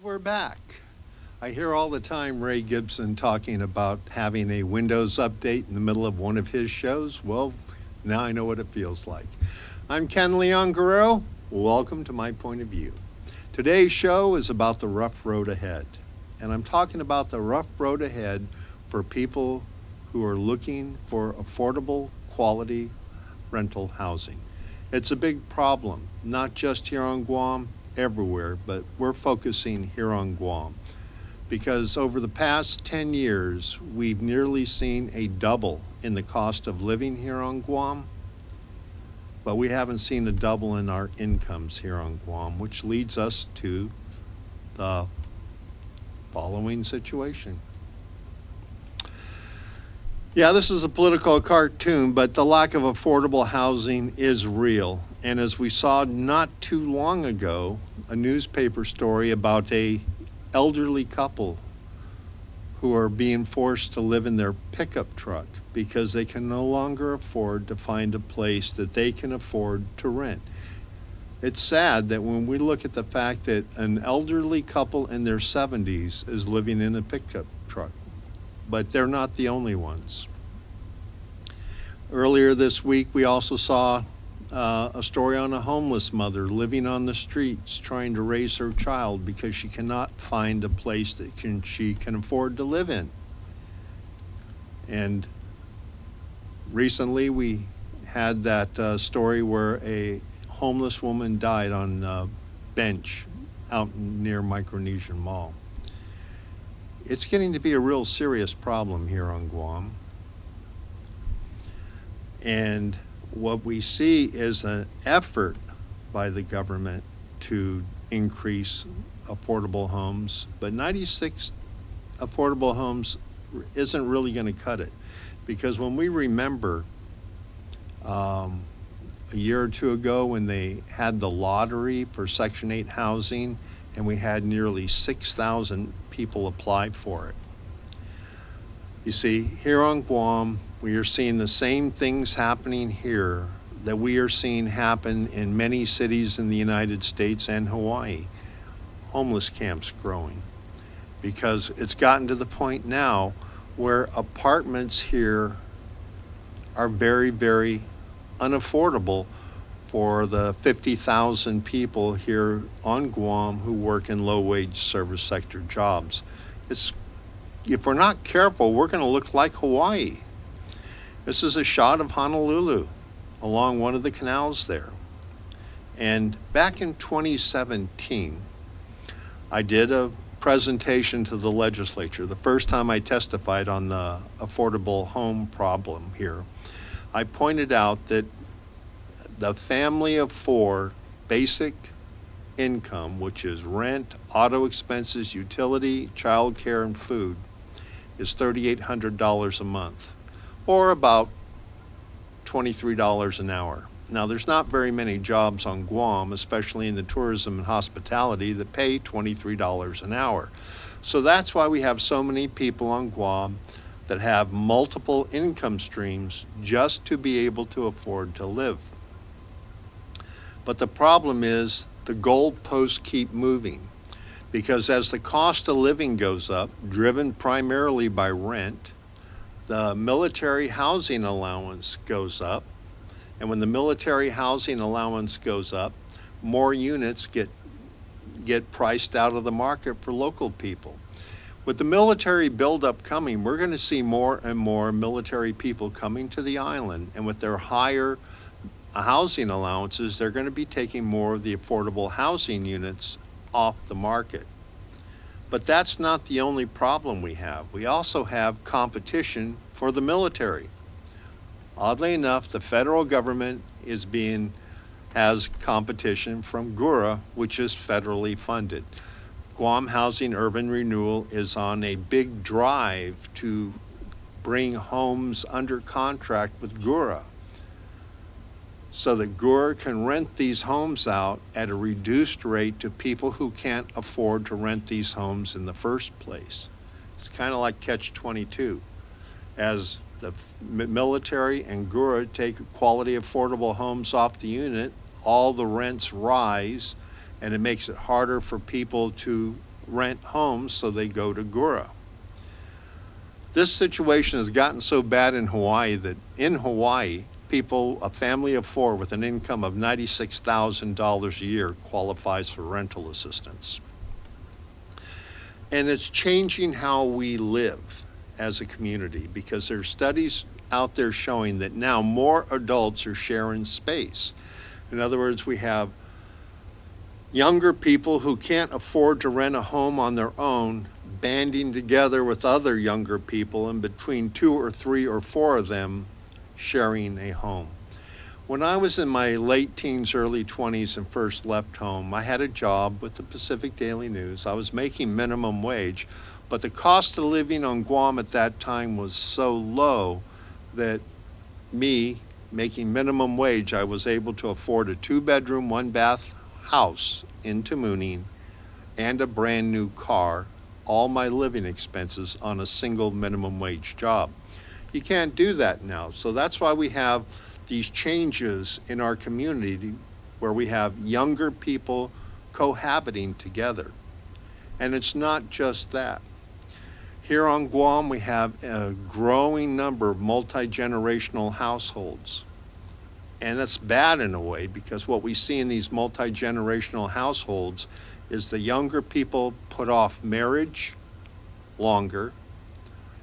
We're back. I hear all the time Ray Gibson talking about having a Windows update in the middle of one of his shows. Well, now I know what it feels like. I'm Ken Leon Guerrero. Welcome to My Point of View. Today's show is about the rough road ahead. And I'm talking about the rough road ahead for people who are looking for affordable, quality rental housing. It's a big problem, not just here on Guam, everywhere, but we're focusing here on Guam. Because over the past 10 years, we've nearly seen a double in the cost of living here on Guam, but we haven't seen a double in our incomes here on Guam, which leads us to the following situation. Yeah, this is a political cartoon, but the lack of affordable housing is real. And as we saw not too long ago, a newspaper story about a elderly couple who are being forced to live in their pickup truck because they can no longer afford to find a place that they can afford to rent. It's sad that when we look at the fact that an elderly couple in their 70s is living in a pickup truck, but they're not the only ones. Earlier this week, we also saw a story on a homeless mother living on the streets trying to raise her child because she cannot find a place that she can afford to live in. And recently we had that story where a homeless woman died on a bench out near Micronesian Mall. It's getting to be a real serious problem here on Guam. And what we see is an effort by the government to increase affordable homes, but 96 affordable homes isn't really going to cut it. Because when we remember a year or two ago when they had the lottery for Section 8 housing and we had nearly 6,000 people apply for it. You see, here on Guam, we are seeing the same things happening here that we are seeing happen in many cities in the United States and Hawaii. Homeless camps growing. Because it's gotten to the point now where apartments here are very, very unaffordable for the 50,000 people here on Guam who work in low-wage service sector jobs. If we're not careful, we're going to look like Hawaii. This is a shot of Honolulu along one of the canals there. And back in 2017, I did a presentation to the legislature, the first time I testified on the affordable home problem here. I pointed out that the family of four basic income, which is rent, auto expenses, utility, child care, and food, is $3,800 a month, or about $23 an hour. Now, there's not very many jobs on Guam, especially in the tourism and hospitality, that pay $23 an hour. So that's why we have so many people on Guam that have multiple income streams just to be able to afford to live. But the problem is the goalposts keep moving, because as the cost of living goes up, driven primarily by rent, the military housing allowance goes up. And when the military housing allowance goes up, more units get priced out of the market for local people. With the military buildup coming, we're going to see more and more military people coming to the island. And with their higher housing allowances, they're going to be taking more of the affordable housing units off the market. But that's not the only problem we have. We also have competition for the military. Oddly enough, the federal government has competition from GURA, which is federally funded. Guam Housing Urban Renewal is on a big drive to bring homes under contract with GURA so that GURA can rent these homes out at a reduced rate to people who can't afford to rent these homes in the first place. It's kind of like Catch-22. As the military and GURA take quality affordable homes off the unit, all the rents rise, and it makes it harder for people to rent homes, so they go to Gura. This situation has gotten so bad in Hawaii that in Hawaii, people, a family of 4 with an income of $96,000 a year qualifies for rental assistance. And it's changing how we live as a community, because there's studies out there showing that now more adults are sharing space. In other words, we have younger people who can't afford to rent a home on their own banding together with other younger people, and between 2 or 3 or 4 of them sharing a home. When I was in my late teens, early 20s and first left home, I had a job with the Pacific Daily News. I was making minimum wage, but the cost of living on Guam at that time was so low that me making minimum wage, I was able to afford a 2-bedroom, 1-bath house in Tamuning and a brand new car, all my living expenses on a single minimum wage job. You can't do that now. So that's why we have these changes in our community where we have younger people cohabiting together. And it's not just that. Here on Guam, we have a growing number of multi-generational households. And that's bad in a way, because what we see in these multi-generational households is the younger people put off marriage longer,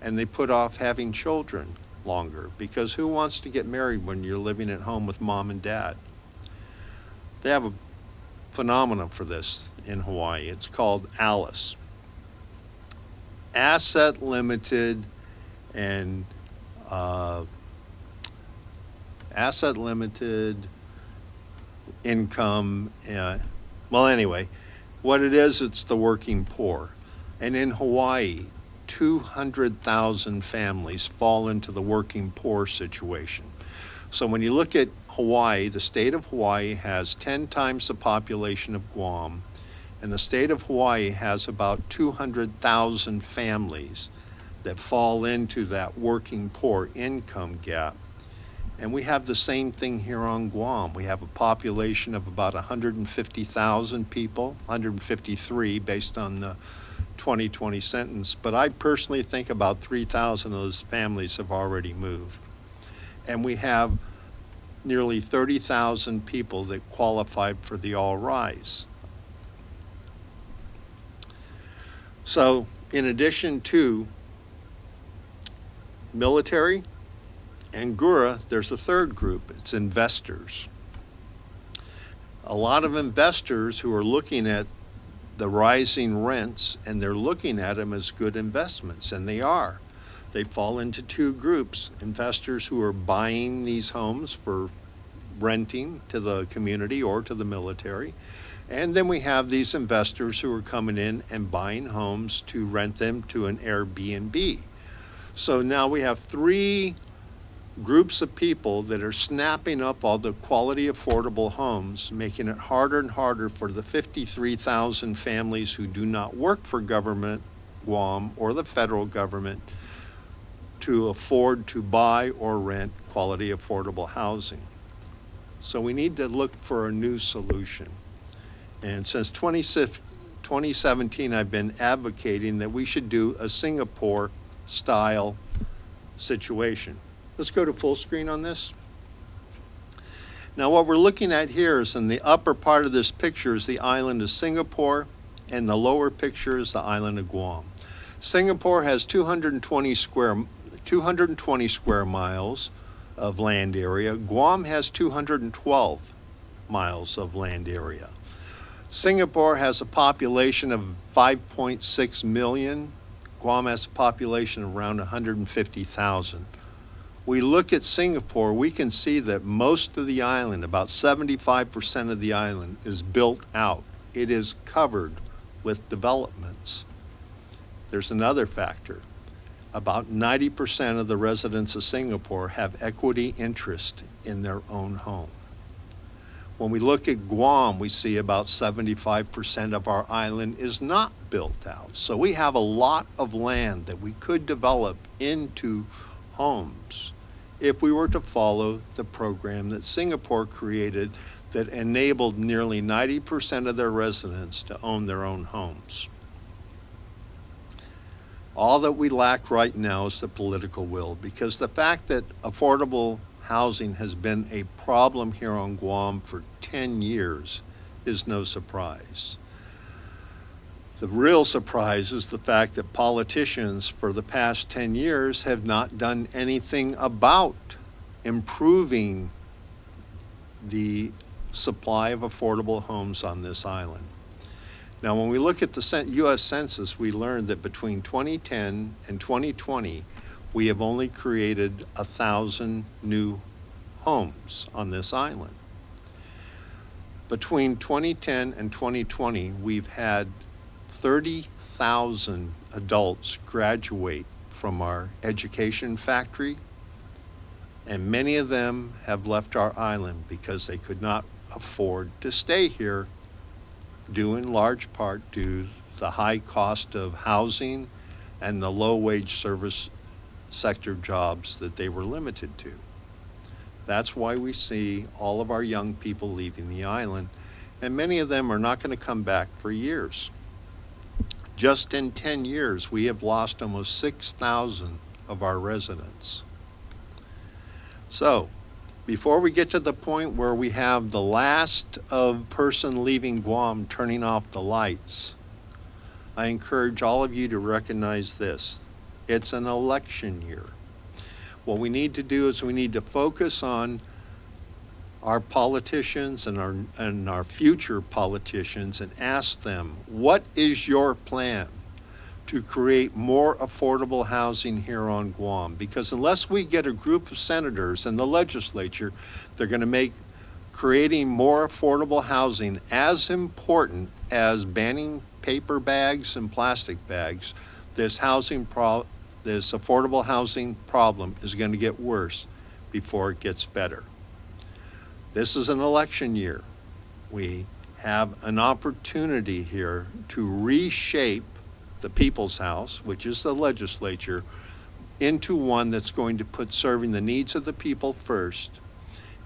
and they put off having children longer, because who wants to get married when you're living at home with mom and dad? They have a phenomenon for this in Hawaii. It's called ALICE. Asset limited and asset limited income. Well, anyway, what it is, it's the working poor. And in Hawaii, 200,000 families fall into the working poor situation. So when you look at Hawaii, the state of Hawaii has 10 times the population of Guam, and the state of Hawaii has about 200,000 families that fall into that working poor income gap. And we have the same thing here on Guam. We have a population of about 150,000 people, 153 based on the 2020 census, but I personally think about 3,000 of those families have already moved. And we have nearly 30,000 people that qualified for the All Rise. So in addition to military and Gura, there's a third group. It's investors. A lot of investors who are looking at the rising rents, and they're looking at them as good investments, and they are. They fall into 2 groups: investors who are buying these homes for renting to the community or to the military, and then we have these investors who are coming in and buying homes to rent them to an Airbnb. So now we have 3 groups of people that are snapping up all the quality affordable homes, making it harder and harder for the 53,000 families who do not work for government Guam or the federal government to afford to buy or rent quality affordable housing. So we need to look for a new solution. And since 2017, I've been advocating that we should do a Singapore style situation. Let's go to full screen on this. Now what we're looking at here is, in the upper part of this picture is the island of Singapore, and the lower picture is the island of Guam. Singapore has 220 square miles of land area. Guam has 212 miles of land area. Singapore has a population of 5.6 million. Guam has a population of around 150,000. We look at Singapore, we can see that most of the island, about 75% of the island, is built out. It is covered with developments. There's another factor. About 90% of the residents of Singapore have equity interest in their own home. When we look at Guam, we see about 75% of our island is not built out. So we have a lot of land that we could develop into homes if we were to follow the program that Singapore created that enabled nearly 90% of their residents to own their own homes. All that we lack right now is the political will, because the fact that affordable housing has been a problem here on Guam for 10 years is no surprise. The real surprise is the fact that politicians for the past 10 years have not done anything about improving the supply of affordable homes on this island. Now, when we look at the U.S. Census, we learned that between 2010 and 2020, we have only created 1,000 new homes on this island. Between 2010 and 2020, we've had 30,000 adults graduate from our education factory, and many of them have left our island because they could not afford to stay here, due in large part to the high cost of housing and the low wage service sector jobs that they were limited to. That's why we see all of our young people leaving the island, and many of them are not going to come back for years. Just in 10 years, we have lost almost 6,000 of our residents. So, before we get to the point where we have the last of person leaving Guam turning off the lights, I encourage all of you to recognize this. It's an election year. What we need to do is we need to focus on our politicians and our future politicians and ask them, what is your plan to create more affordable housing here on Guam? Because unless we get a group of senators in the legislature, they're going to make creating more affordable housing as important as banning paper bags and plastic bags. This affordable housing problem is going to get worse before it gets better. This is an election year. We have an opportunity here to reshape the People's House, which is the legislature, into one that's going to put serving the needs of the people first.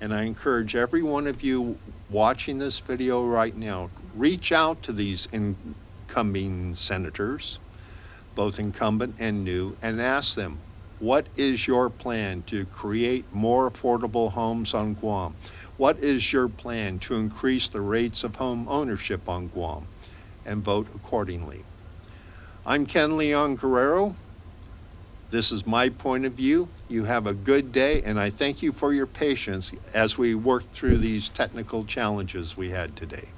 And I encourage every one of you watching this video right now, reach out to these incoming senators, both incumbent and new, and ask them, what is your plan to create more affordable homes on Guam? What is your plan to increase the rates of home ownership on Guam? And vote accordingly. I'm Ken Leon Guerrero. This is my point of view. You have a good day, and I thank you for your patience as we work through these technical challenges we had today.